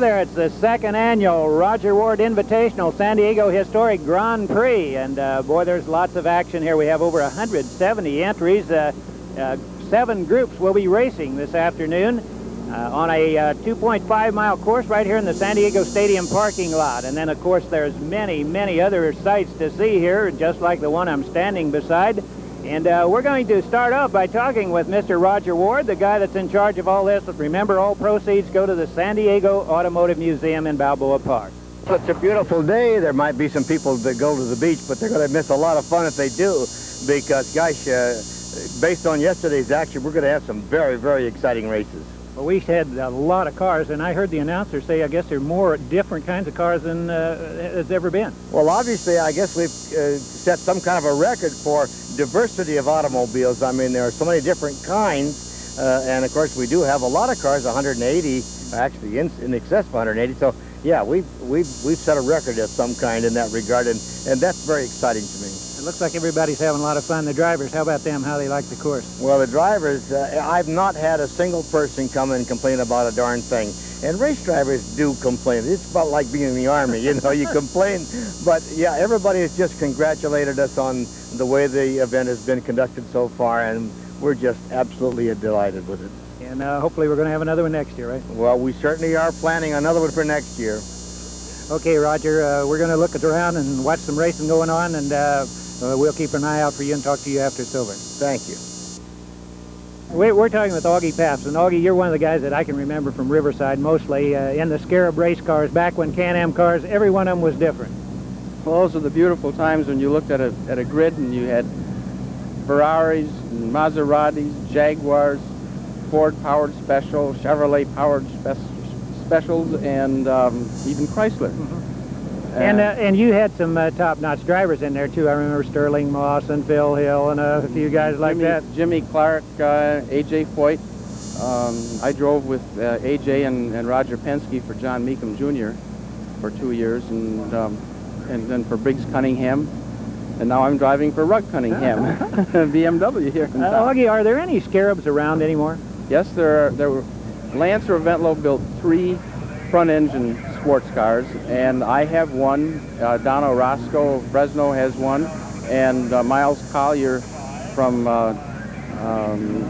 there, it's the second annual Roger Ward Invitational San Diego Historic Grand Prix, and boy, there's lots of action here. We have over 170 entries. 7 groups will be racing this afternoon on a 2.5-mile course right here in the San Diego Stadium parking lot. And then, of course, there's many other sights to see here, just like the one I'm standing beside. And we're going to start off by talking with Mr. Roger Ward, the guy that's in charge of all this. But remember, all proceeds go to the San Diego Automotive Museum in Balboa Park. It's a beautiful day. There might be some people that go to the beach, but they're going to miss a lot of fun if they do, because, gosh, based on yesterday's action, we're going to have some very exciting races. Well, we had a lot of cars, and I heard the announcer say, I guess there are more different kinds of cars than has ever been. Well, obviously, I guess we've set some kind of a record for diversity of automobiles. I mean, there are so many different kinds, and of course, we do have a lot of cars, 180, actually in excess of 180. So, yeah, we've set a record of some kind in that regard, and that's very exciting to me. It looks like everybody's having a lot of fun. The drivers, how about them? How they like the course? Well, the drivers, I've not had a single person come and complain about a darn thing. And race drivers do complain. It's about like being in the Army, you know, you complain. But, yeah, everybody has just congratulated us on the way the event has been conducted so far, and we're just absolutely delighted with it. And hopefully we're going to have another one next year, right? Well, we certainly are planning another one for next year. Okay, Roger, we're going to look around and watch some racing going on, and we'll keep an eye out for you and talk to you after it's over. Thank you. We're talking with Augie Pabst, and Augie, you're one of the guys that I can remember from Riverside, mostly in the Scarab race cars. Back when Can-Am cars, every one of them was different. Well, those are the beautiful times when you looked at a grid and you had Ferraris, and Maseratis, Jaguars, Ford-powered special, Chevrolet-powered specials, and even Chrysler. Mm-hmm. And you had some top-notch drivers in there, too. I remember Sterling Moss and Phil Hill and a few guys like that. Jimmy Clark, A.J. Foyt. I drove with A.J. and Roger Penske for John Meekum Jr. for 2 years, and then for Briggs Cunningham. And now I'm driving for Ruck Cunningham, BMW here in town. Augie, are there any Scarabs around anymore? Yes, there were. Lance Reventlow built 3 front-engine sports cars, and I have one. Don Orozco of Fresno has one, and Miles Collier from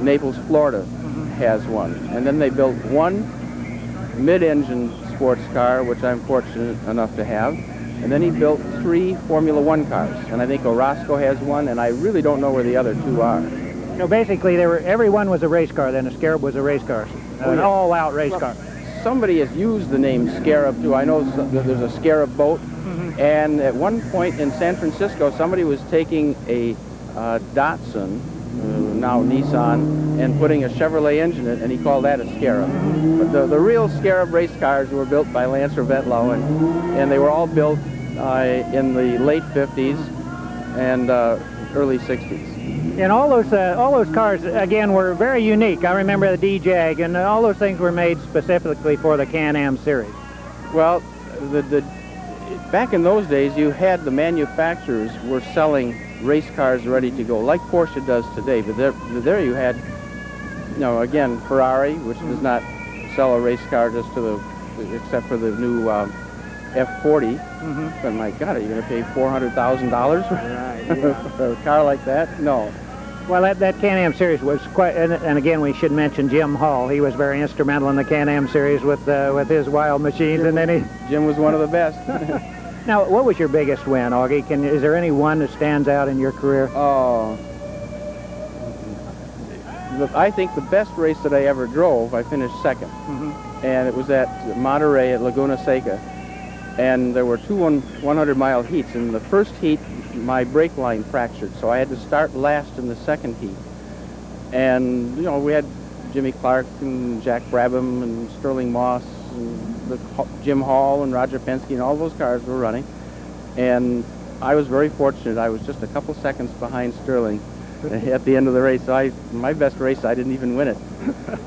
Naples, Florida has one. And then they built one mid-engine sports car, which I'm fortunate enough to have, and then he built 3 Formula One cars, and I think Orozco has one, and I really don't know where the other 2 are. So basically, every one was a race car. Then a Scarab was a race car, an all-out race car. Somebody has used the name Scarab too. I know there's a Scarab boat, and at one point in San Francisco, somebody was taking a Datsun, now Nissan, and putting a Chevrolet engine in it, and he called that a Scarab. But the real Scarab race cars were built by Lance Reventlow, and they were all built in the late 50s and early 60s. And all those cars, again, were very unique. I remember the D-Jag, and all those things were made specifically for the Can-Am series. Well, back in those days, you had the manufacturers were selling race cars ready to go, like Porsche does today. But there you had, you know, again, Ferrari, which does not sell a race car just except for the new F40. But my God, are you going to pay $400,000 for a car like that? No. Well, that Can-Am series was quite, and again, we should mention Jim Hall. He was very instrumental in the Can-Am series with his wild machines, and then Jim was one of the best. Now, what was your biggest win, Augie? Is there any one that stands out in your career? Oh, I think the best race that I ever drove, I finished second, and it was at Monterey at Laguna Seca, and there were 2 100-mile heats. In the first heat, my brake line fractured, so I had to start last in the second heat. And, you know, we had Jimmy Clark and Jack Brabham and Sterling Moss and Jim Hall and Roger Penske, and all those cars were running. And I was very fortunate. I was just a couple seconds behind Sterling at the end of the race. So my best race, I didn't even win it.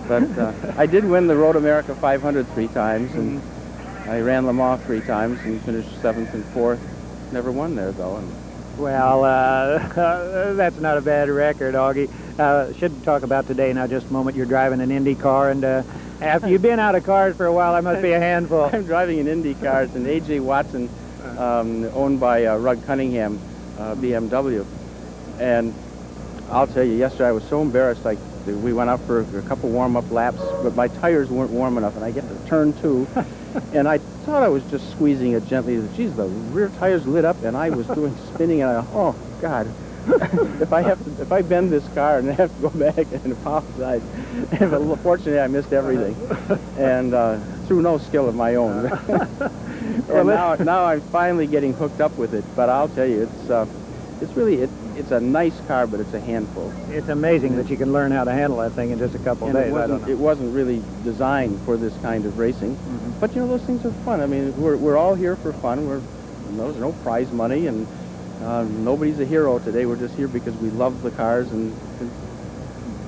But I did win the Road America 500 3 times, and I ran Le Mans 3 times and finished 7th and 4th. Never won there, though. Well, that's not a bad record, Augie. Should talk about today now just a moment. You're driving an Indy car, and After you've been out of cars for a while, that must be a handful. I'm driving an Indy cars, an A.J. Watson, owned by Rug Cunningham, BMW. And I'll tell you, yesterday I was so embarrassed. We went out for a couple warm-up laps, but my tires weren't warm enough, and I get to turn 2, and I thought I was just squeezing it gently. Geez, the rear tires lit up, and I was doing spinning, and oh God, if I bend this car and I have to go back and apologize, but fortunately I missed everything, and through no skill of my own. And now I'm finally getting hooked up with it. But I'll tell you, it's a nice car, but it's a handful. It's amazing that you can learn how to handle that thing in just a couple of days. It wasn't really designed for this kind of racing. But you know, those things are fun. I mean, we're all here for fun. There's no prize money, and nobody's a hero today. We're just here because we love the cars and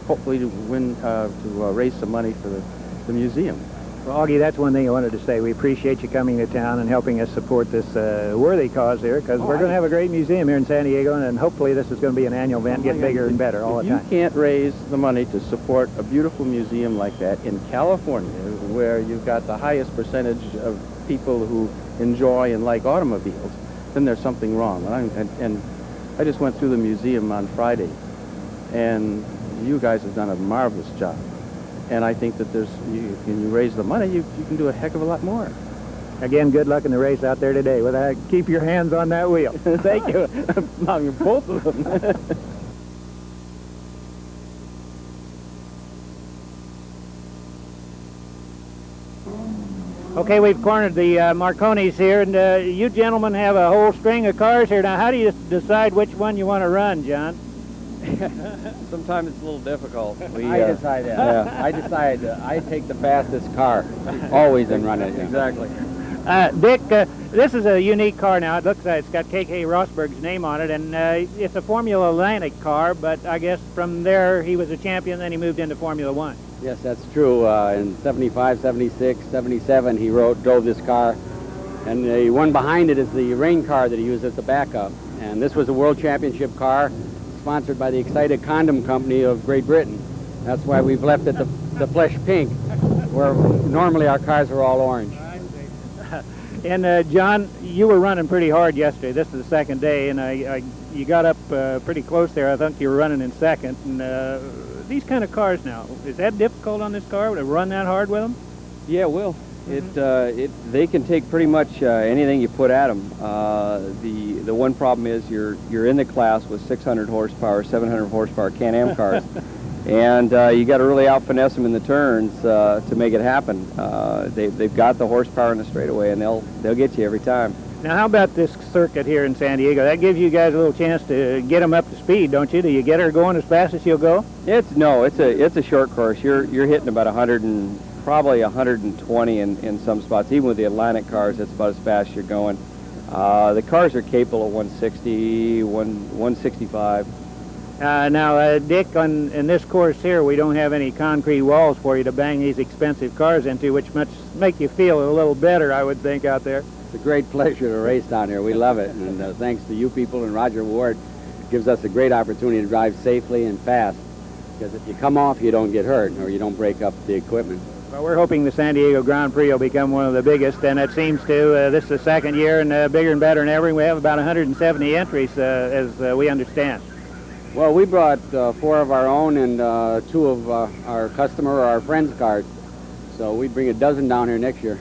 hopefully to win, to raise some money for the museum. Well, Augie, that's one thing I wanted to say. We appreciate you coming to town and helping us support this worthy cause here, because we're going to have a great museum here in San Diego, and hopefully this is going to be an annual event, get bigger and better all the time. You can't raise the money to support a beautiful museum like that in California, where you've got the highest percentage of people who enjoy and like automobiles, then there's something wrong. And I just went through the museum on Friday, and you guys have done a marvelous job. And I think that when you raise the money, you can do a heck of a lot more. Again, good luck in the race out there today. With that, keep your hands on that wheel. Thank you. Both of them. Okay, we've cornered the Marconis here, and you gentlemen have a whole string of cars here. Now, how do you decide which one you want to run, John? Sometimes it's a little difficult. I decide that. Yeah. I decide I take the fastest car, always, and run it. Yeah. Exactly. Dick, this is a unique car now. It looks like it's got K.K. Rosberg's name on it, and it's a Formula Atlantic car, but I guess from there he was a champion, then he moved into Formula One. Yes, that's true. In 75, 76, 77, he drove this car, and the one behind it is the rain car that he used as the backup. And this was a World Championship car, sponsored by the Excited Condom Company of Great Britain. That's why we've left it the flesh pink, where normally our cars are all orange. And John, you were running pretty hard yesterday. This is the second day, and you got up pretty close there. I think you were running in second. And these kind of cars now, is that difficult on this car to run that hard with them? Yeah, Will. They can take pretty much anything you put at them. The one problem is you're in the class with 600 horsepower, 700 horsepower Can-Am cars, and you got to really out-finesse them in the turns to make it happen. They've got the horsepower in the straightaway, and they'll get you every time. Now, how about this circuit here in San Diego? That gives you guys a little chance to get them up to speed, don't you? Do you get her going as fast as you'll go? It's a short course. You're hitting about 100 and probably 120 in some spots. Even with the Atlantic cars, that's about as fast as you're going. The cars are capable of 160, 165. Now, Dick, in this course here, we don't have any concrete walls for you to bang these expensive cars into, which must make you feel a little better, I would think, out there. It's a great pleasure to race down here. We love it, and thanks to you people and Roger Ward, it gives us a great opportunity to drive safely and fast, because if you come off, you don't get hurt, or you don't break up the equipment. Well, we're hoping the San Diego Grand Prix will become one of the biggest, and it seems to. This is the second year, and bigger and better than ever. We have about 170 entries, as we understand. Well, we brought 4 of our own and 2 of our customer or our friends' cars, so we bring a dozen down here next year.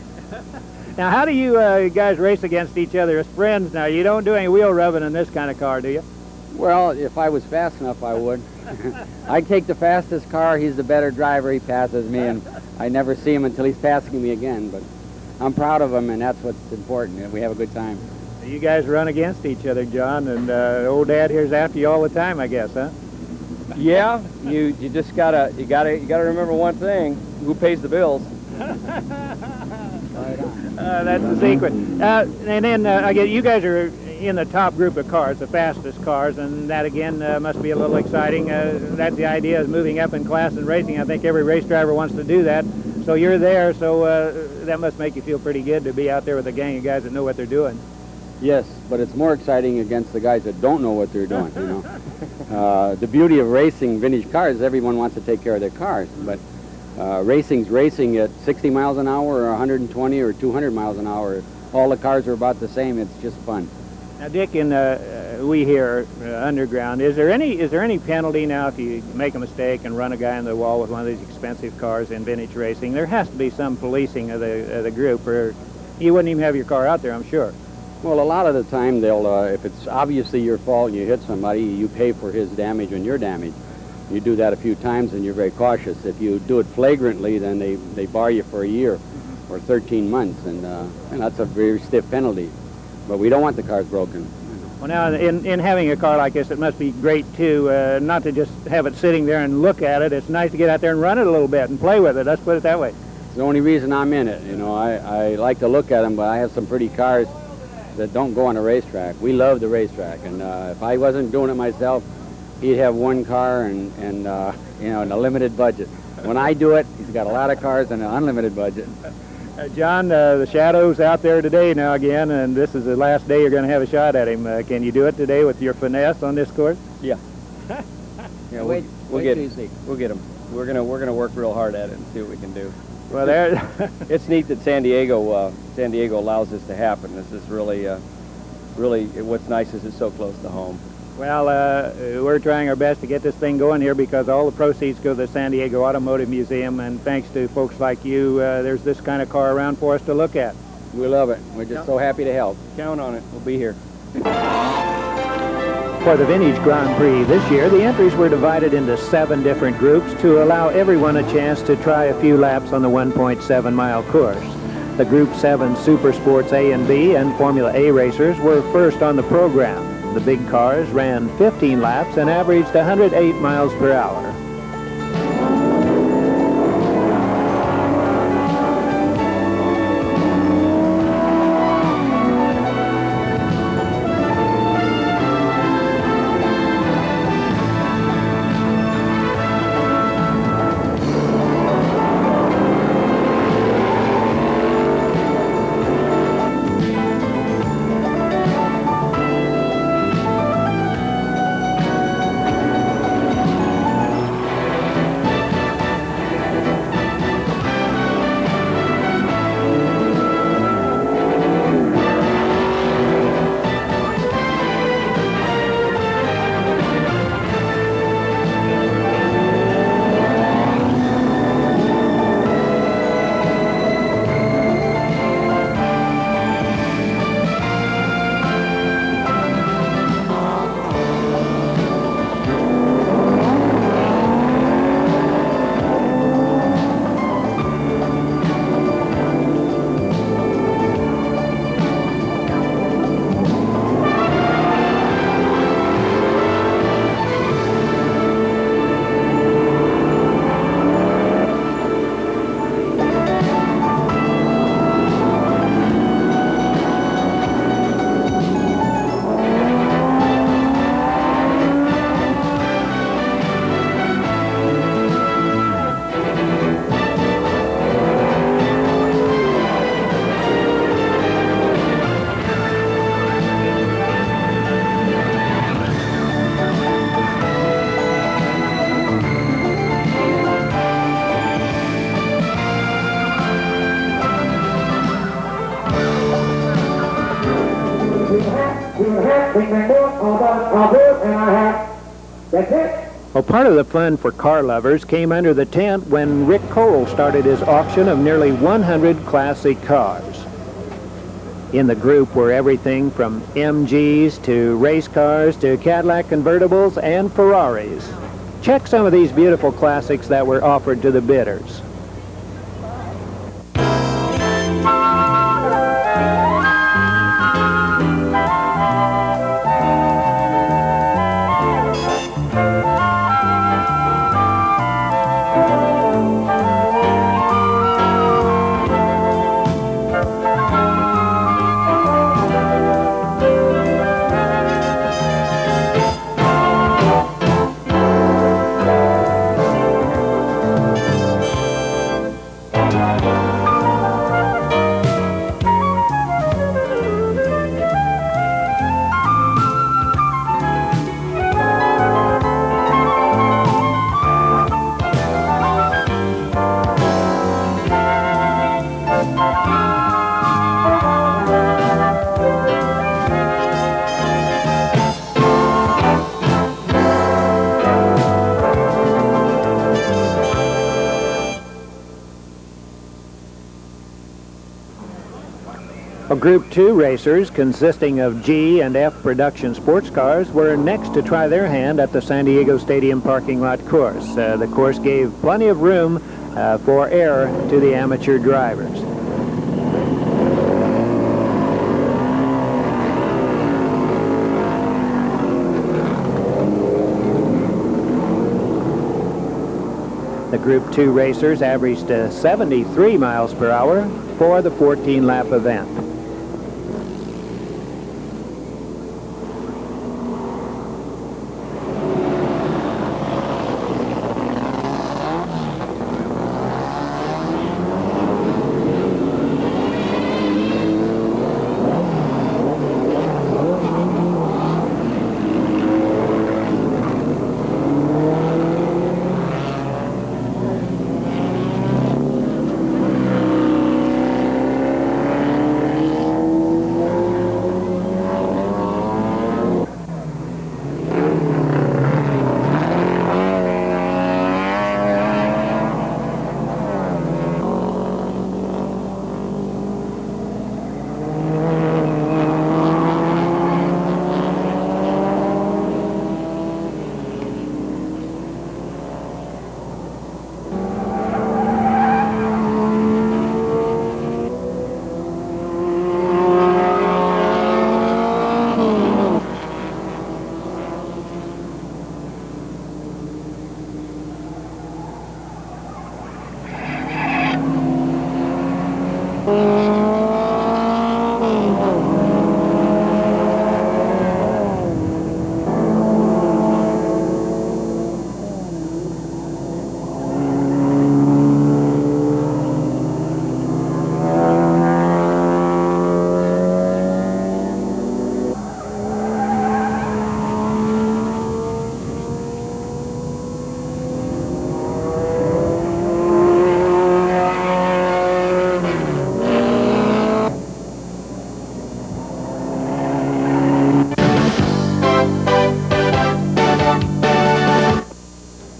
Now, how do you guys race against each other as friends now? You don't do any wheel rubbing in this kind of car, do you? Well, if I was fast enough, I would. I take the fastest car. He's the better driver. He passes me, and I never see him until he's passing me again. But I'm proud of him, and that's what's important. And we have a good time. You guys run against each other, John, and old Dad here's after you all the time, I guess, huh? Yeah, you just gotta remember one thing: who pays the bills. That's the secret. And then I guess you guys are in the top group of cars, the fastest cars, and that again must be a little exciting. That's the idea, is moving up in class and racing. I think every race driver wants to do that. So you're there, so that must make you feel pretty good to be out there with a gang of guys that know what they're doing. Yes, but it's more exciting against the guys that don't know what they're doing, you know. The beauty of racing vintage cars is everyone wants to take care of their cars, but Racing's racing at 60 miles an hour or 120 or 200 miles an hour. All the cars are about the same. It's just fun. Now, Dick, we here underground, is there any penalty now if you make a mistake and run a guy in the wall with one of these expensive cars in vintage racing? There has to be some policing of the group, or you wouldn't even have your car out there, I'm sure. Well, a lot of the time they'll, if it's obviously your fault and you hit somebody, you pay for his damage and your damage. You do that a few times and you're very cautious. If you do it flagrantly, then they bar you for a year or 13 months, and that's a very stiff penalty. But we don't want the cars broken. Well, now, in having a car like this, it must be great, too, not to just have it sitting there and look at it. It's nice to get out there and run it a little bit and play with it. Let's put it that way. It's the only reason I'm in it. You know, I like to look at them, but I have some pretty cars that don't go on a racetrack. We love the racetrack, and if I wasn't doing it myself, he'd have one car and you know, and a limited budget. When I do it, he's got a lot of cars and an unlimited budget. John, the Shadow's out there today now again, and this is the last day you're going to have a shot at him. Can you do it today with your finesse on this course? Yeah. Yeah, we'll get him. We're gonna work real hard at it and see what we can do. Well, there. It's neat that San Diego allows this to happen. This is really what's nice is it's so close to home. Well, we're trying our best to get this thing going here because all the proceeds go to the San Diego Automotive Museum, and thanks to folks like you, there's this kind of car around for us to look at. We love it. We're just so happy to help. Count on it. We'll be here. For the Vintage Grand Prix this year, the entries were divided into 7 different groups to allow everyone a chance to try a few laps on the 1.7-mile course. The Group 7 Super Sports A and B and Formula A racers were first on the program. The big cars ran 15 laps and averaged 108 miles per hour. Well, part of the fun for car lovers came under the tent when Rick Cole started his auction of nearly 100 classic cars. In the group were everything from MGs to race cars to Cadillac convertibles and Ferraris. Check some of these beautiful classics that were offered to the bidders. Well, Group 2 racers, consisting of G and F production sports cars, were next to try their hand at the San Diego Stadium parking lot course. The course gave plenty of room for error to the amateur drivers. The Group 2 racers averaged 73 miles per hour for the 14-lap event.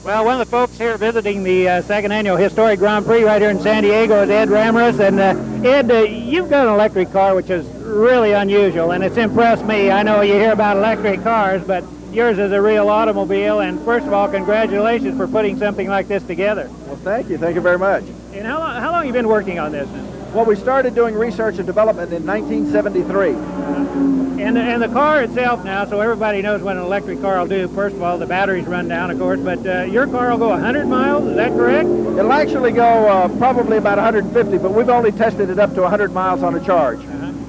Well, one of the folks here visiting the second annual Historic Grand Prix right here in San Diego is Ed Ramirez. And Ed, you've got an electric car which is really unusual, and it's impressed me. I know you hear about electric cars, but yours is a real automobile. And first of all, congratulations for putting something like this together. Well, thank you. Thank you very much. And how long have you been working on this now? Well, we started doing research and development in 1973. And the car itself now, so everybody knows what an electric car will do. First of all, the batteries run down, of course, but your car will go 100 miles, is that correct? It'll actually go probably about 150, but we've only tested it up to 100 miles on a charge.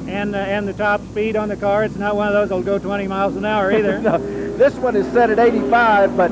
And the top speed on the car, it's not one of those that'll go 20 miles an hour either. No, this one is set at 85, but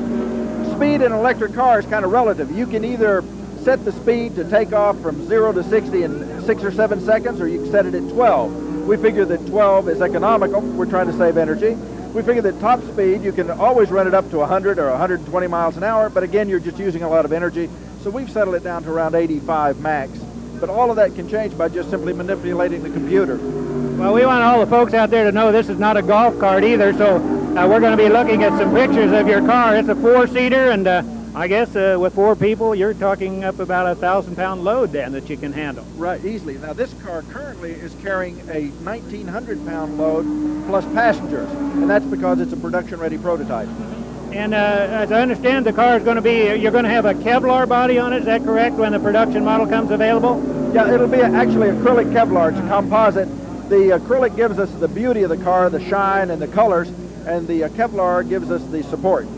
speed in an electric car is kind of relative. You can either set the speed to take off from 0 to 60 in 6 or 7 seconds, or you can set it at 12. We figure that 12 is economical. We're trying to save energy. We figure that top speed, you can always run it up to 100 or 120 miles an hour, but again, you're just using a lot of energy. So we've settled it down to around 85 max. But all of that can change by just simply manipulating the computer. Well, we want all the folks out there to know this is not a golf cart either, so we're going to be looking at some pictures of your car. It's a 4-seater, and I guess with 4 people, you're talking up about a 1,000-pound load then that you can handle. Right, easily. Now, this car currently is carrying a 1,900-pound load plus passengers, and that's because it's a production-ready prototype. And as I understand, the car is going to be, you're going to have a Kevlar body on it, is that correct, when the production model comes available? Yeah, it'll be actually acrylic Kevlar. It's a composite. The acrylic gives us the beauty of the car, the shine and the colors, and the Kevlar gives us the support.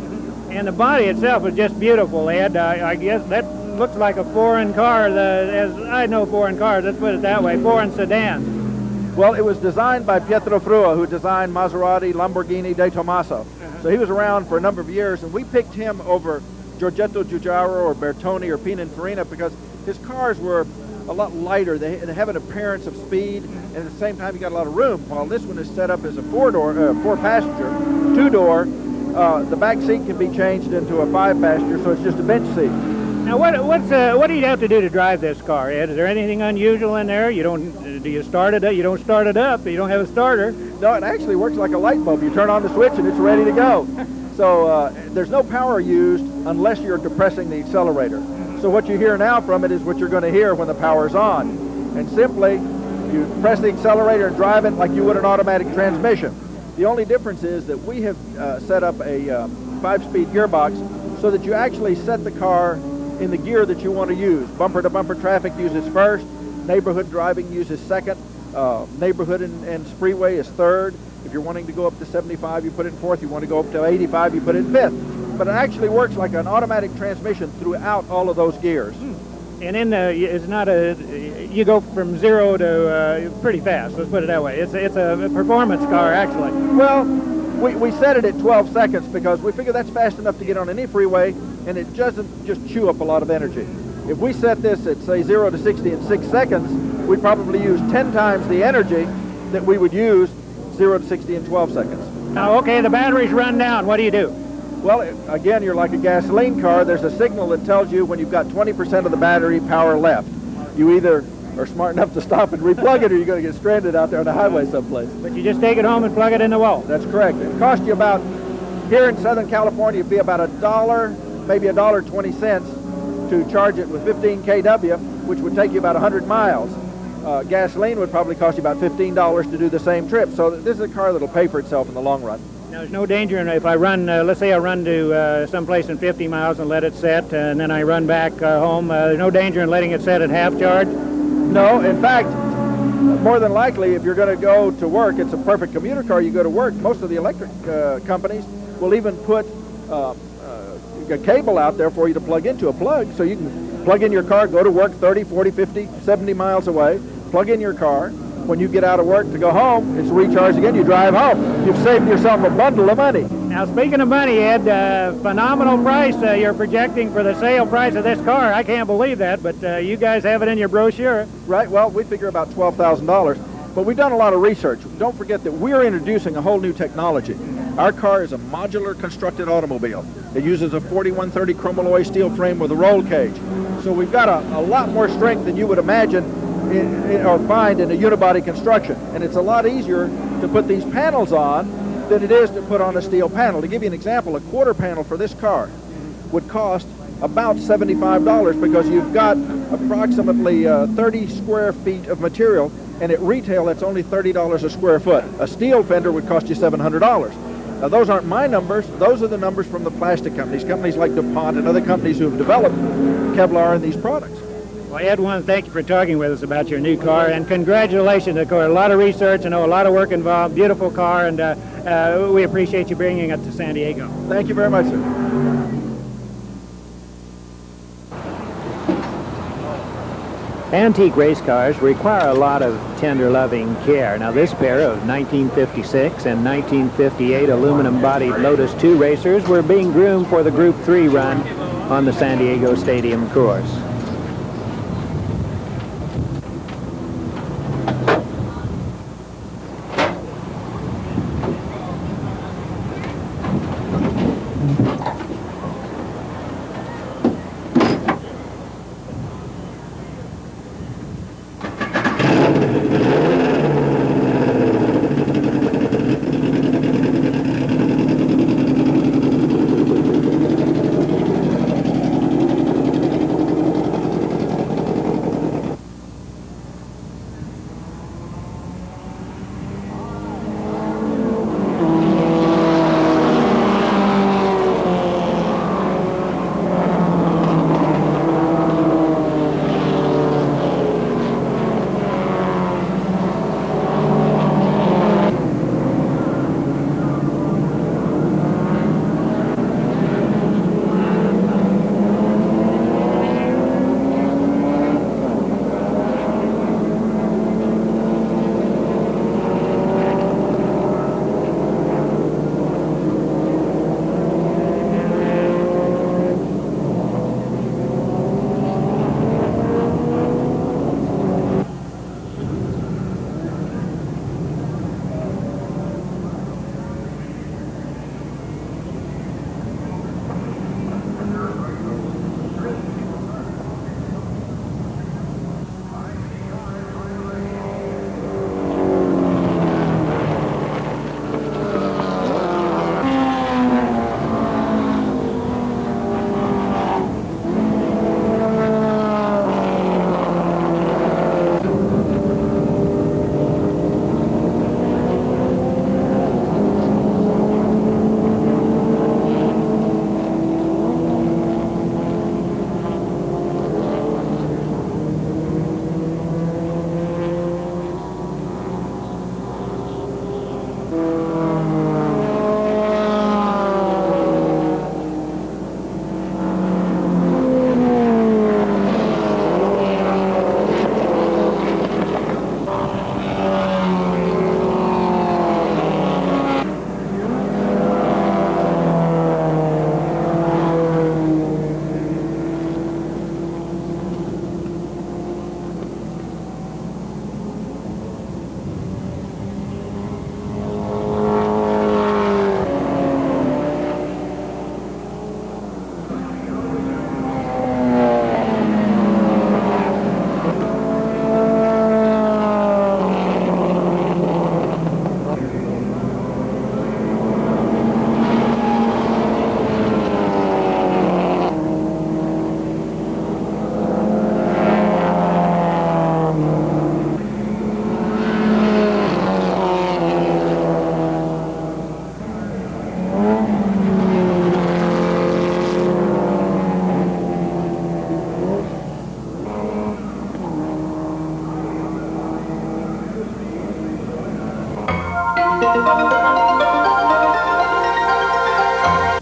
And the body itself is just beautiful, Ed. I guess that looks like a foreign car, as I know foreign cars, let's put it that way, foreign sedans. Well, it was designed by Pietro Frua, who designed Maserati, Lamborghini, De Tomaso. So he was around for a number of years, and we picked him over Giorgetto Giugiaro or Bertoni or Pininfarina because his cars were a lot lighter. They have an appearance of speed, and at the same time you got a lot of room, while this one is set up as a 4-passenger, 2-door. The back seat can be changed into a 5-passenger, so it's just a bench seat. Now, what do you have to do to drive this car, Ed? Is there anything unusual in there? Do you start it up? You don't start it up. You don't have a starter. No, it actually works like a light bulb. You turn on the switch and it's ready to go. So there's no power used unless you're depressing the accelerator. So what you hear now from it is what you're going to hear when the power's on. And simply, You press the accelerator and drive it like you would an automatic transmission. The only difference is that we have set up a 5-speed gearbox so that you actually set the car in the gear that you want to use. Bumper-to-bumper traffic uses first, neighborhood driving uses second, neighborhood and freeway is third. If you're wanting to go up to 75, you put it in fourth. You want to go up to 85, you put it in fifth. But it actually works like an automatic transmission throughout all of those gears. And in the, it's not a, you go from 0 to pretty fast, let's put it that way. It's a performance car, actually. Well, we set it at 12 seconds because we figure that's fast enough to get on any freeway, and it doesn't just chew up a lot of energy. If we set this at, say, 0 to 60 in 6 seconds, we'd probably use 10 times the energy that we would use 0 to 60 in 12 seconds. Now, okay, the battery's run down. What do you do? Well, again, you're like a gasoline car. There's a signal that tells you when you've got 20% of the battery power left. You either are smart enough to stop and replug it, or you're going to get stranded out there on the highway someplace. But you just take it home and plug it in the wall. That's correct. It costs you about, here in Southern California, it'd be about $1, maybe $1.20 to charge it with 15 kW, which would take you about 100 miles. Gasoline would probably cost you about $15 to do the same trip. So this is a car that'll pay for itself in the long run. Now, there's no danger in if I run, let's say I run to someplace in 50 miles and let it set, and then I run back home. There's no danger in letting it set at half charge? No, in fact, more than likely, if you're going to go to work, it's a perfect commuter car. You go to work, most of the electric companies will even put a cable out there for you to plug into a plug, so you can plug in your car, go to work 30, 40, 50, 70 miles away, plug in your car. When you get out of work to go home, it's recharged again, you drive home. You've saved yourself a bundle of money. Now, speaking of money, Ed, phenomenal price you're projecting for the sale price of this car. I can't believe that, but you guys have it in your brochure. Right, well, we figure about $12,000, but we've done a lot of research. Don't forget that we're introducing a whole new technology. Our car is a modular constructed automobile. It uses a 4130 chromalloy steel frame with a roll cage. So we've got a lot more strength than you would imagine or find in a unibody construction, and it's a lot easier to put these panels on than it is to put on a steel panel. To give you an example, a quarter panel for this car would cost about $75 because you've got approximately 30 square feet of material, and at retail that's only $30 a square foot. A steel fender would cost you $700. Now, those aren't my numbers. Those are the numbers from the plastic companies like DuPont and other companies who have developed Kevlar in these products. Well, Ed, I want to thank you for talking with us about your new car, and congratulations. Of course, a lot of research, I know a lot of work involved, beautiful car, and we appreciate you bringing it to San Diego. Thank you very much, sir. Antique race cars require a lot of tender, loving care. Now, this pair of 1956 and 1958 aluminum-bodied Lotus 2 racers were being groomed for the Group 3 run on the San Diego Stadium course.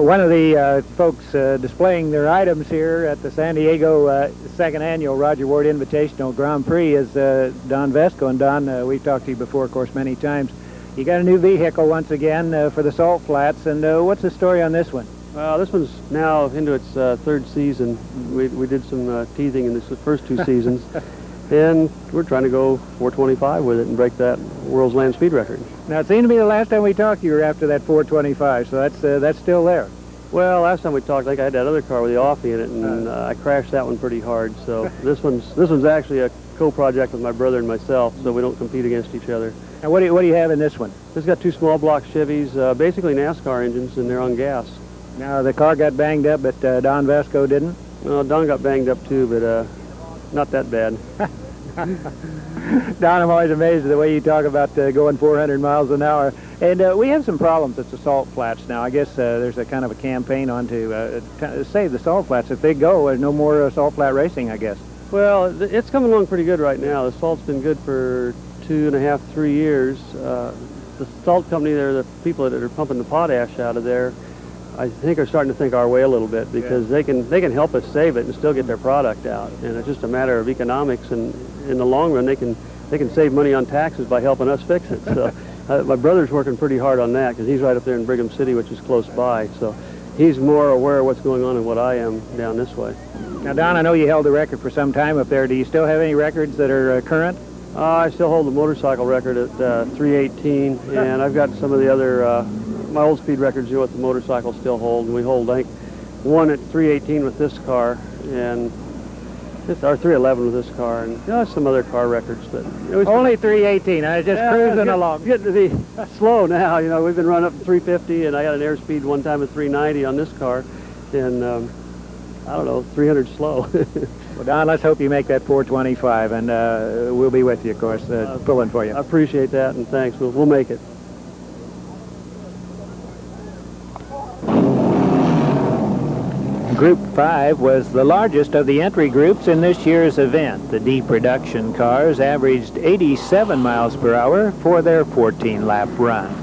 One of the folks displaying their items here at the San Diego second annual Roger Ward Invitational Grand Prix is Don Vesco. And Don, we've talked to you before, of course, many times. You got a new vehicle once again for the Salt Flats, and what's the story on this one? This one's now into its third season. We did some teething in the first 2 seasons, and we're trying to go 425 with it and break that world's land speed record. Now, it seemed to be the last time we talked you were after that 425, so that's still there. Well, last time we talked, I think I had that other car with the Augie in it, and I crashed that one pretty hard. So this one's actually a co-project with my brother and myself, so we don't compete against each other. Now, what do you have in this one? It's got 2 small block Chevys, basically NASCAR engines, and they're on gas. Now, the car got banged up, but Don Vesco didn't? Well, Don got banged up too, but not that bad. Don, I'm always amazed at the way you talk about going 400 miles an hour. And we have some problems at the Salt Flats now. I guess there's a kind of a campaign on to save the Salt Flats. If they go, there's no more Salt Flat racing, I guess. Well, it's coming along pretty good right now. The salt's been good for 2.5, 3 years. The salt company there, the people that are pumping the potash out of there, I think are starting to think our way a little bit, because they can help us save it and still get their product out. And it's just a matter of economics, and in the long run they can save money on taxes by helping us fix it. So my brother's working pretty hard on that, because he's right up there in Brigham City, which is close by. So he's more aware of what's going on than what I am down this way. Now, Don, I know you held the record for some time up there. Do you still have any records that are current? I still hold the motorcycle record at 318, and I've got some of the other my old speed records, you know, what the motorcycle still hold. And we hold, I think, one at 318 with this car, and our 311 with this car, and some other car records. But only 318. I was just cruising along. Getting to be slow now. You know, we've been running up to 350, and I got an airspeed one time at 390 on this car, and I don't know, 300 slow. Well, Don, let's hope you make that 425, and we'll be with you, of course, pulling for you. I appreciate that, and thanks. We'll make it. Group 5 was the largest of the entry groups in this year's event. The D production cars averaged 87 miles per hour for their 14-lap run.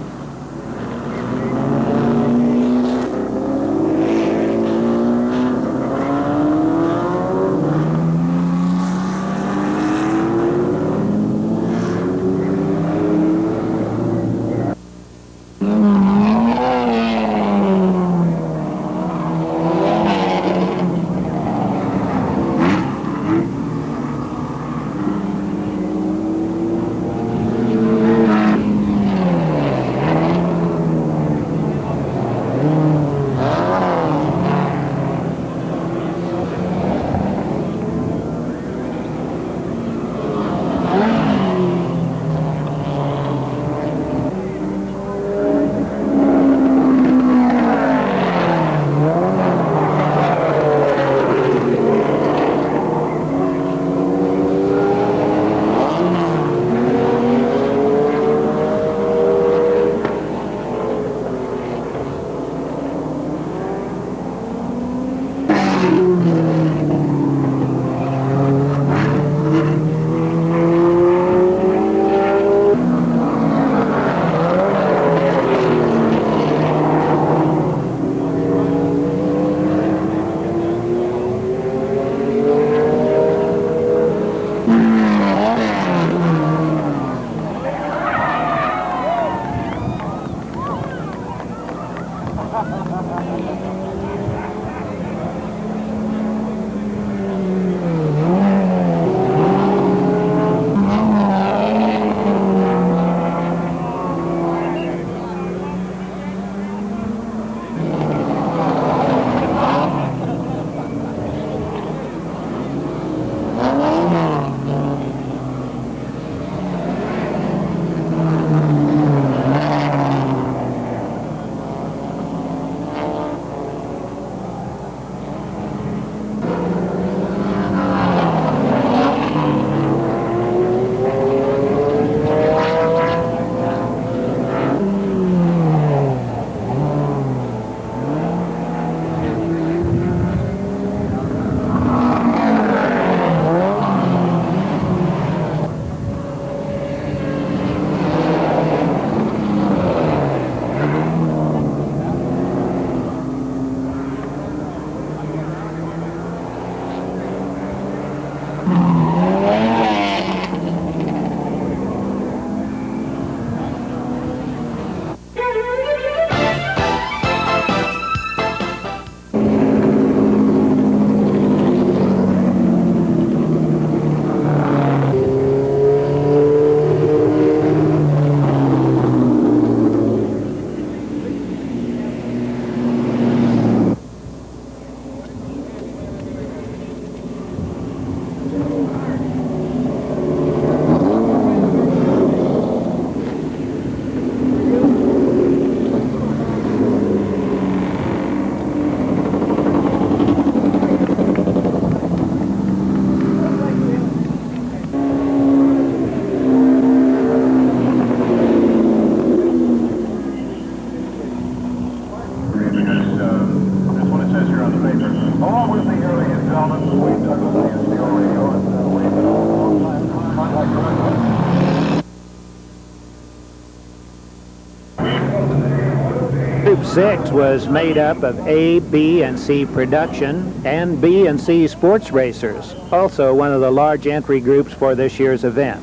Group 6 was made up of A, B, and C production and B and C sports racers, also one of the large entry groups for this year's event.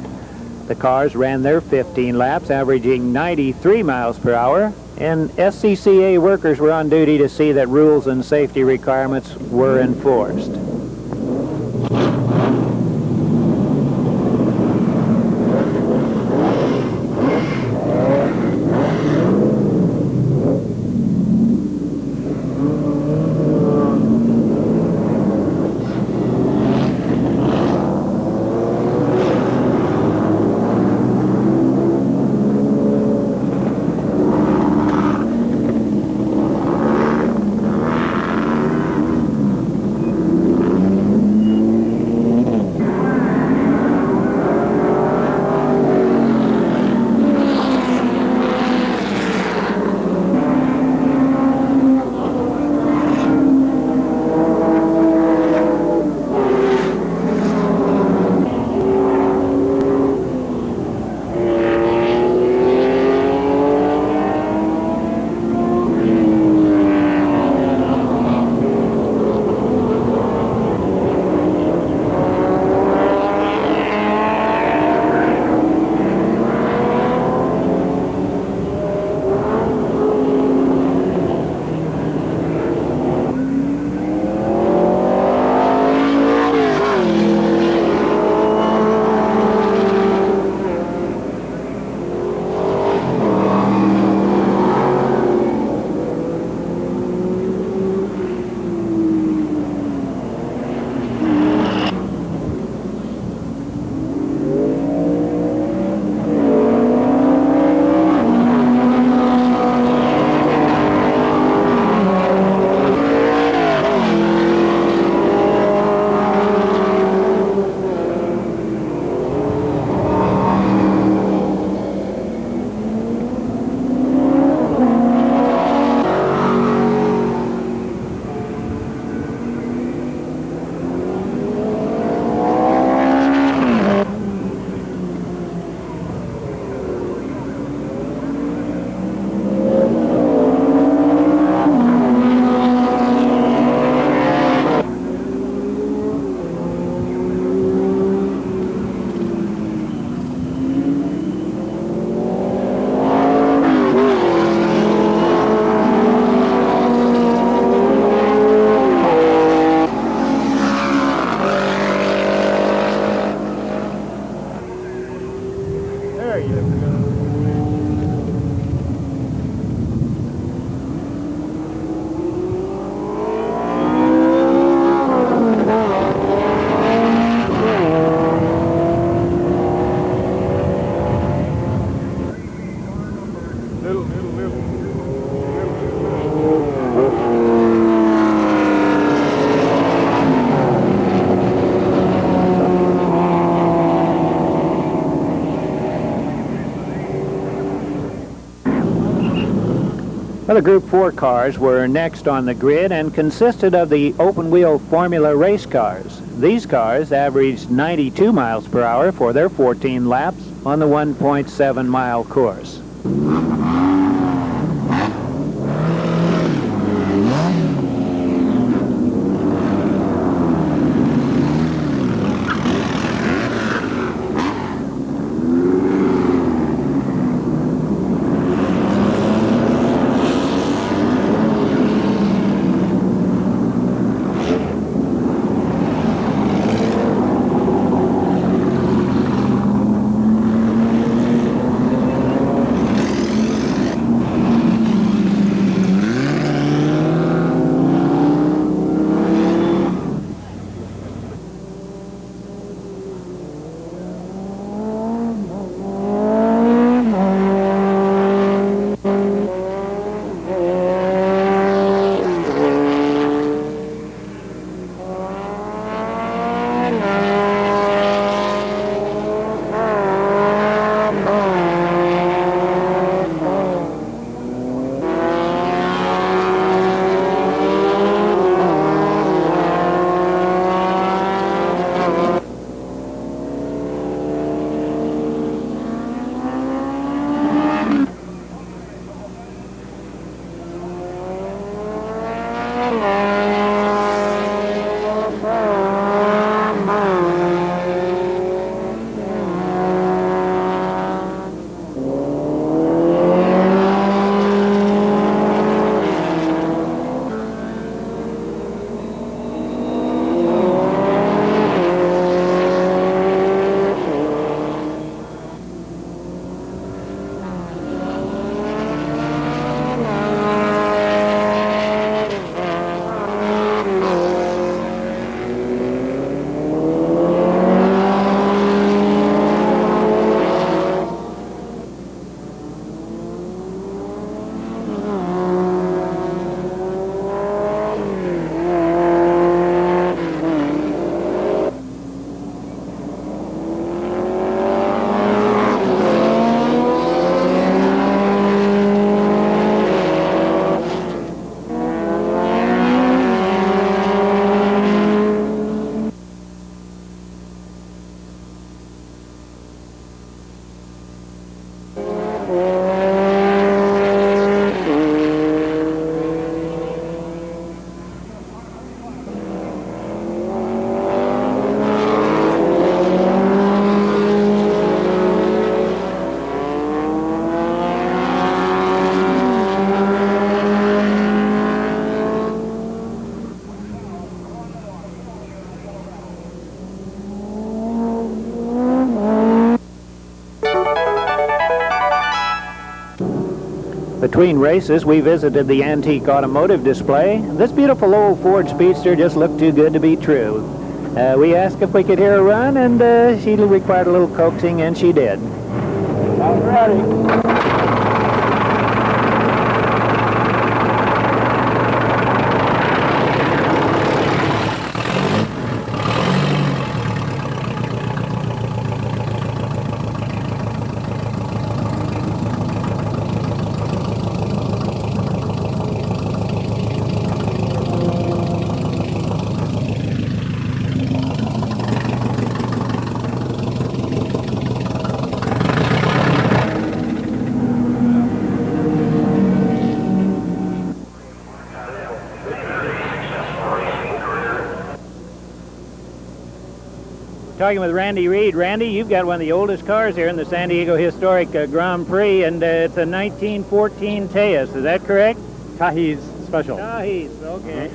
The cars ran their 15 laps, averaging 93 miles per hour, and SCCA workers were on duty to see that rules and safety requirements were enforced. Well, the Group 4 cars were next on the grid and consisted of the open-wheel formula race cars. These cars averaged 92 miles per hour for their 14 laps on the 1.7-mile course. Between races, we visited the antique automotive display. This beautiful old Ford Speedster just looked too good to be true. We asked if we could hear her run, and she required a little coaxing, and she did. I'm ready. Talking with Randy Reed. Randy, you've got one of the oldest cars here in the San Diego Historic Grand Prix, and it's a 1914 Tejas. Is that correct? Tahi's Special. Tahi's, okay.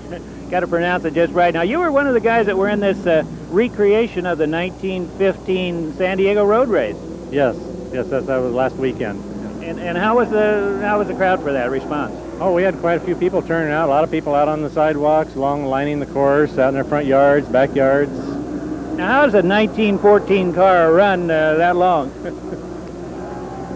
Got to pronounce it just right. Now, you were one of the guys that were in this recreation of the 1915 San Diego road race. Yes, that was last weekend. And how was the crowd for that response? Oh, we had quite a few people turning out. A lot of people out on the sidewalks, along lining the course, out in their front yards, backyards. Now, how does a 1914 car run that long?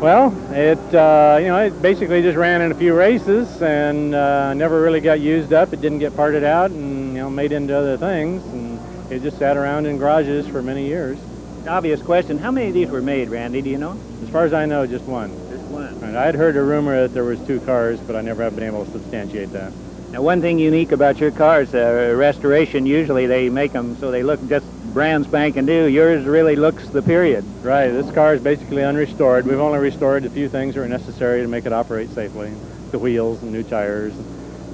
Well, it basically just ran in a few races and never really got used up. It didn't get parted out and made into other things, and it just sat around in garages for many years. Obvious question: how many of these were made, Randy? Do you know? As far as I know, just one. Just one. Right. I had heard a rumor that there was 2 cars, but I never have been able to substantiate that. Now, one thing unique about your cars, restoration, usually they make them so they look just brand spanking new. Yours really looks the period. Right. This car is basically unrestored. We've only restored a few things that are necessary to make it operate safely. The wheels and new tires,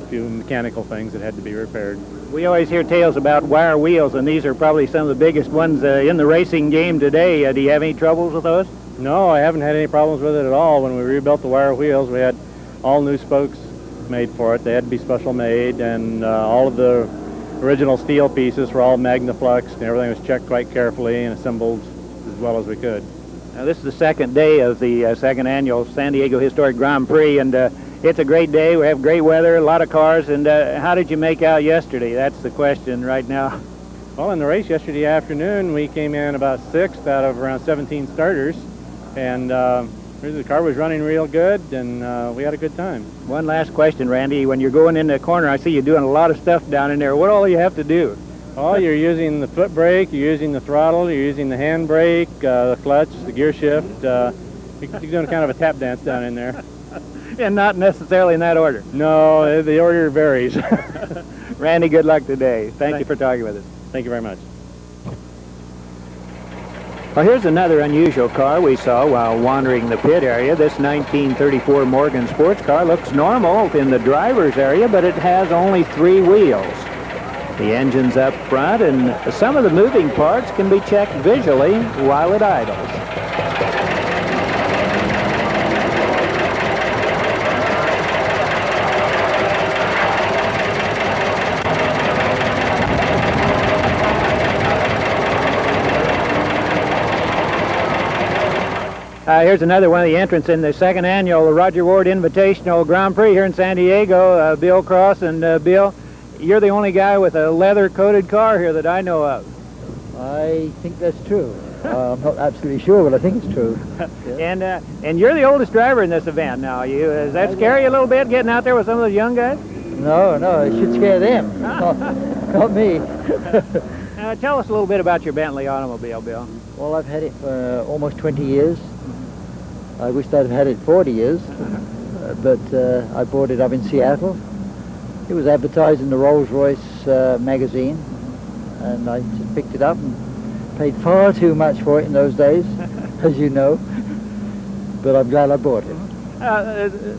a few mechanical things that had to be repaired. We always hear tales about wire wheels, and these are probably some of the biggest ones in the racing game today. Do you have any troubles with those? No, I haven't had any problems with it at all. When we rebuilt the wire wheels, we had all new spokes made for it. They had to be special made, and all of the original steel pieces were all Magnaflux, and everything was checked quite carefully and assembled as well as we could. Now, this is the second day of the second annual San Diego Historic Grand Prix, and it's a great day. We have great weather, a lot of cars, and how did you make out yesterday? That's the question right now. Well, in the race yesterday afternoon, we came in about 6th out of around 17 starters, and the car was running real good, and we had a good time. One last question, Randy. When you're going in the corner, I see you doing a lot of stuff down in there. What all you have to do? Oh, you're using the foot brake, you're using the throttle, you're using the hand brake, the clutch, the gear shift. You're doing kind of a tap dance down in there. And not necessarily in that order. No, the order varies. Randy, good luck today. Thank you for talking with us. Thank you very much. Well, here's another unusual car we saw while wandering the pit area. This 1934 Morgan sports car looks normal in the driver's area, but it has only 3 wheels. The engine's up front, and some of the moving parts can be checked visually while it idles. Here's another one of the entrants in the second annual Roger Ward Invitational Grand Prix here in San Diego. Bill Cross, and Bill, you're the only guy with a leather-coated car here that I know of. I think that's true. I'm not absolutely sure, but I think it's true. Yeah. And you're the oldest driver in this event now. Does that scare you a little bit, getting out there with some of those young guys? No, it should scare them, not me. Tell us a little bit about your Bentley automobile, Bill. Well, I've had it for almost 20 years. I wished I'd have had it 40 years, but I bought it up in Seattle. It was advertised in the Rolls-Royce magazine, and I just picked it up and paid far too much for it in those days, as you know, but I'm glad I bought it.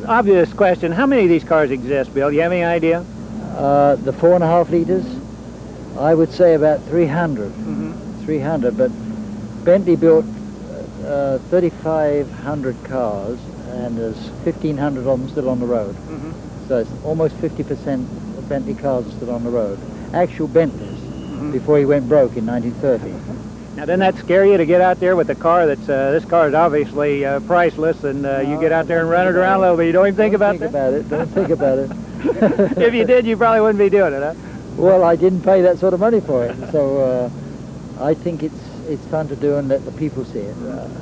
Obvious question, how many of these cars exist, Bill? Do you have any idea? The 4.5 liters, I would say about 300. 300, but Bentley built 3,500 cars, and there's 1,500 of them still on the road. So it's almost 50% of Bentley cars are still on the road. Actual Bentleys, before he went broke in 1930. Now, doesn't that scare you to get out there with a car that's, this car is obviously priceless, and you get out there and run it around a little bit? You don't even think about that? Don't think about it. If you did, you probably wouldn't be doing it, huh? Well, I didn't pay that sort of money for it, so I think it's fun to do and let the people see it.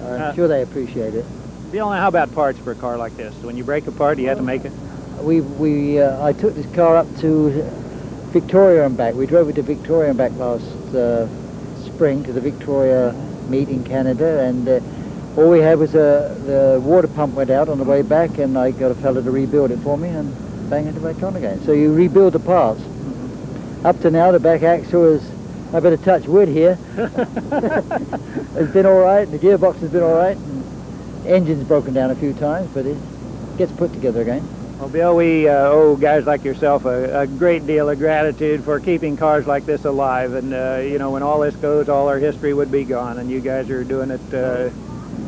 I'm sure they appreciate it. Bill, how about parts for a car like this? When you break a part, do you have to make it? I took this car up to Victoria and back. We drove it to Victoria and back last spring to the Victoria meet in Canada, and all we had was the water pump went out on the way back, and I got a fella to rebuild it for me and bang it back on again. So you rebuild the parts. Up to now, the back axle is, I better touch wood here. It's been all right. The gearbox has been all right. And the engine's broken down a few times, but it gets put together again. Well, Bill, we owe guys like yourself a great deal of gratitude for keeping cars like this alive. And, you know, when all this goes, all our history would be gone. And you guys are doing it.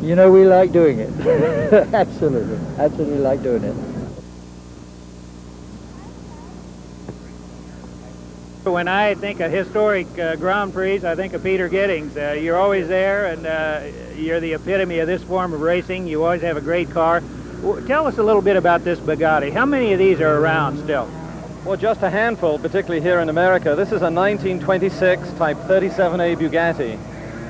You know, we like doing it. Absolutely. Absolutely like doing it. When I think of historic Grand Prix, I think of Peter Giddings. You're always there, and you're the epitome of this form of racing. You always have a great car. Tell us a little bit about this Bugatti. How many of these are around still? Well, just a handful, particularly here in America. This is a 1926 Type 37A Bugatti.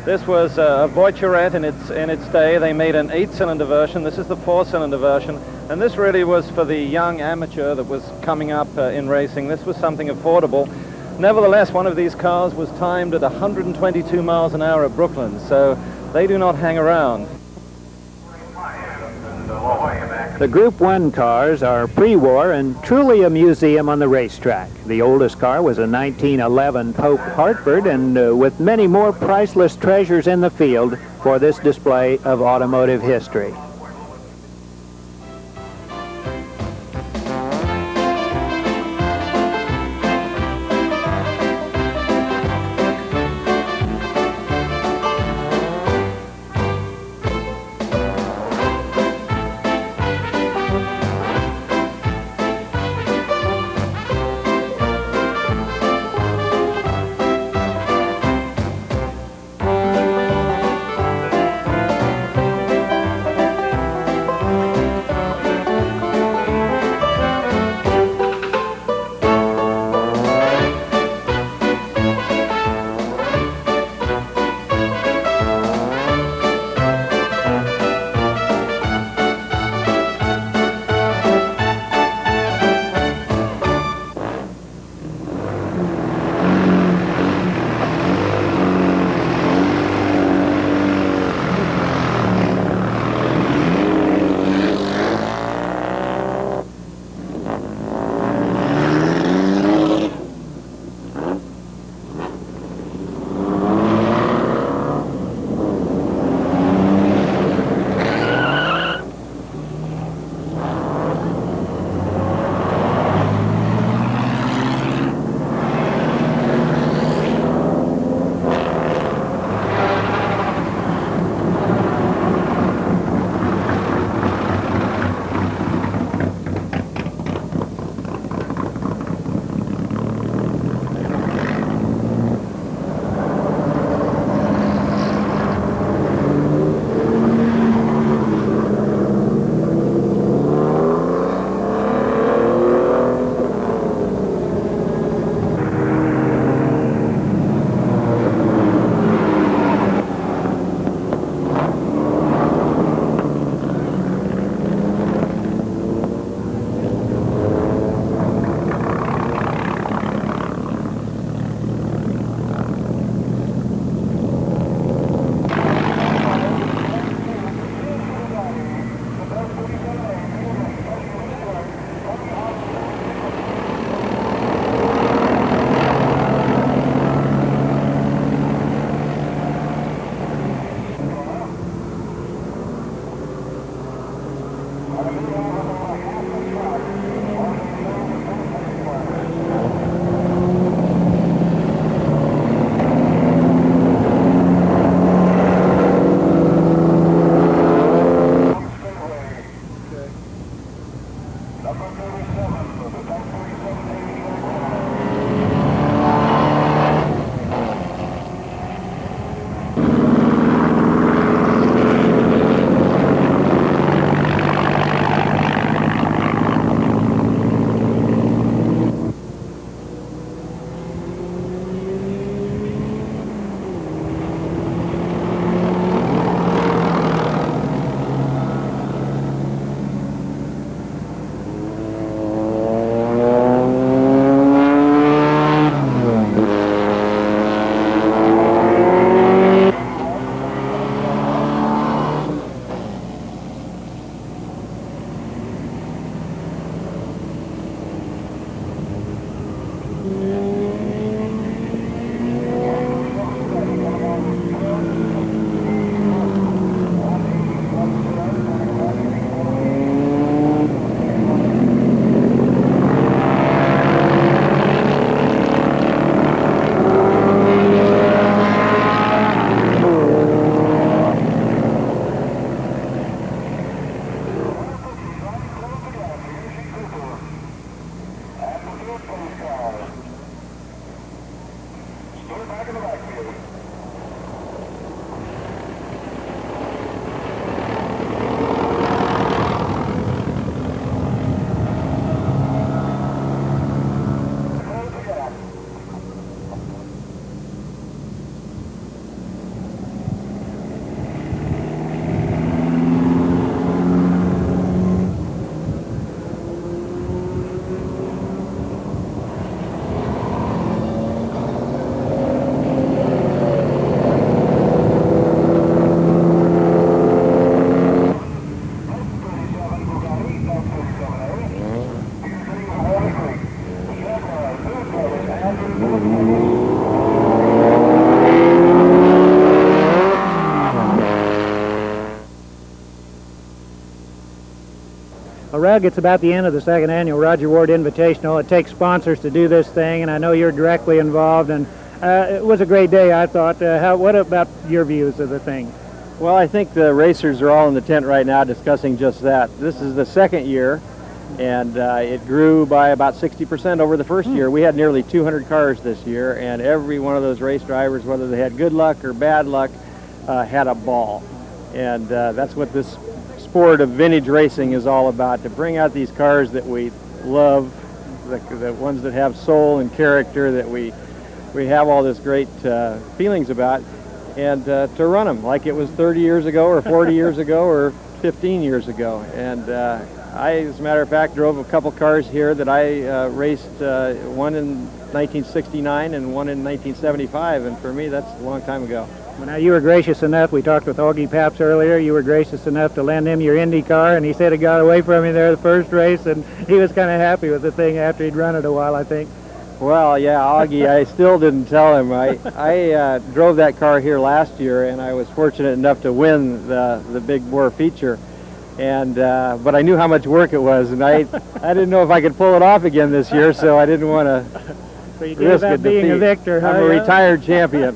This was a Voiturette in its day. They made an 8-cylinder version. This is the 4-cylinder version. And this really was for the young amateur that was coming up in racing. This was something affordable. Nevertheless, one of these cars was timed at 122 miles an hour at Brooklyn, so they do not hang around. The Group 1 cars are pre-war and truly a museum on the racetrack. The oldest car was a 1911 Pope Hartford, and with many more priceless treasures in the field for this display of automotive history. Well, Rug, it's about the end of the second annual Roger Ward Invitational. It takes sponsors to do this thing, and I know you're directly involved, and it was a great day, I thought. What about your views of the thing? Well, I think the racers are all in the tent right now discussing just that. This is the second year, and it grew by about 60% over the first year. We had nearly 200 cars this year, and every one of those race drivers, whether they had good luck or bad luck, had a ball. And that's what this sport of vintage racing is all about, to bring out these cars that we love, the ones that have soul and character, that we have all this great feelings about, and to run them like it was 30 years ago or 40 years ago or 15 years ago. And I, as a matter of fact, drove a couple cars here that I raced, one in 1969 and one in 1975, and for me that's a long time ago. Well, now, you were gracious enough, we talked with Augie Pabst earlier, you were gracious enough to lend him your Indy car, and he said it got away from him there the first race, and he was kind of happy with the thing after he'd run it a while, I think. Well, yeah, Augie, I still didn't tell him. I drove that car here last year, and I was fortunate enough to win the big bore feature. And but I knew how much work it was, and I didn't know if I could pull it off again this year, so I didn't want to So you gave up being a victor, huh? I'm a retired champion.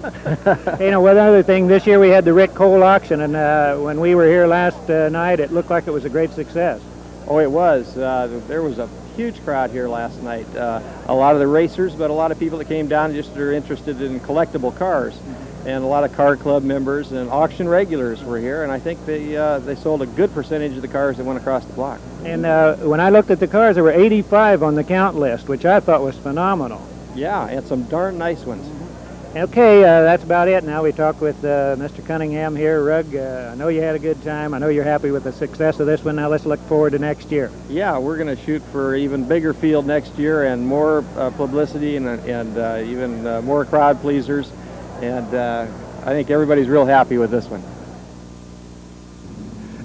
You know, one other thing, this year we had the Rick Cole auction, and when we were here last night, it looked like it was a great success. Oh, it was. There was a huge crowd here last night. A lot of the racers, but a lot of people that came down just are interested in collectible cars. And a lot of car club members and auction regulars were here, and I think they sold a good percentage of the cars that went across the block. And when I looked at the cars, there were 85 on the count list, which I thought was phenomenal. Yeah, and some darn nice ones. Okay, that's about it. Now we talked with Mr. Cunningham here. Rug, I know you had a good time. I know you're happy with the success of this one. Now let's look forward to next year. Yeah, we're going to shoot for even bigger field next year and more publicity and even more crowd pleasers. And I think everybody's real happy with this one.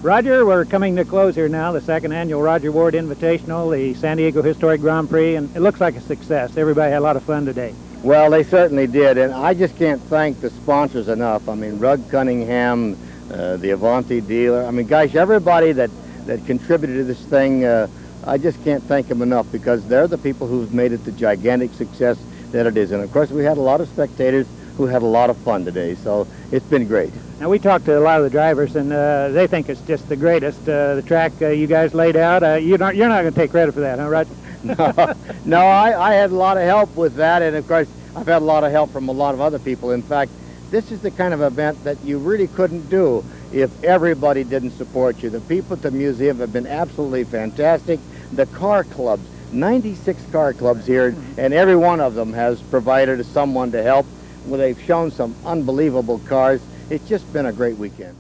Roger, we're coming to close here now, the second annual Roger Ward Invitational, the San Diego Historic Grand Prix, and it looks like a success. Everybody had a lot of fun today. Well, they certainly did, and I just can't thank the sponsors enough. I mean, Rug Cunningham, the Avanti dealer. I mean, gosh, everybody that contributed to this thing, I just can't thank them enough, because they're the people who've made it the gigantic success that it is. And of course, we had a lot of spectators who had a lot of fun today, so it's been great. Now, we talked to a lot of the drivers, and they think it's just the greatest. The track you guys laid out, you're not going to take credit for that, huh, Roger? No, I had a lot of help with that, and of course, I've had a lot of help from a lot of other people. In fact, this is the kind of event that you really couldn't do if everybody didn't support you. The people at the museum have been absolutely fantastic. The car clubs, 96 car clubs here, and every one of them has provided someone to help. Well, they've shown some unbelievable cars. It's just been a great weekend.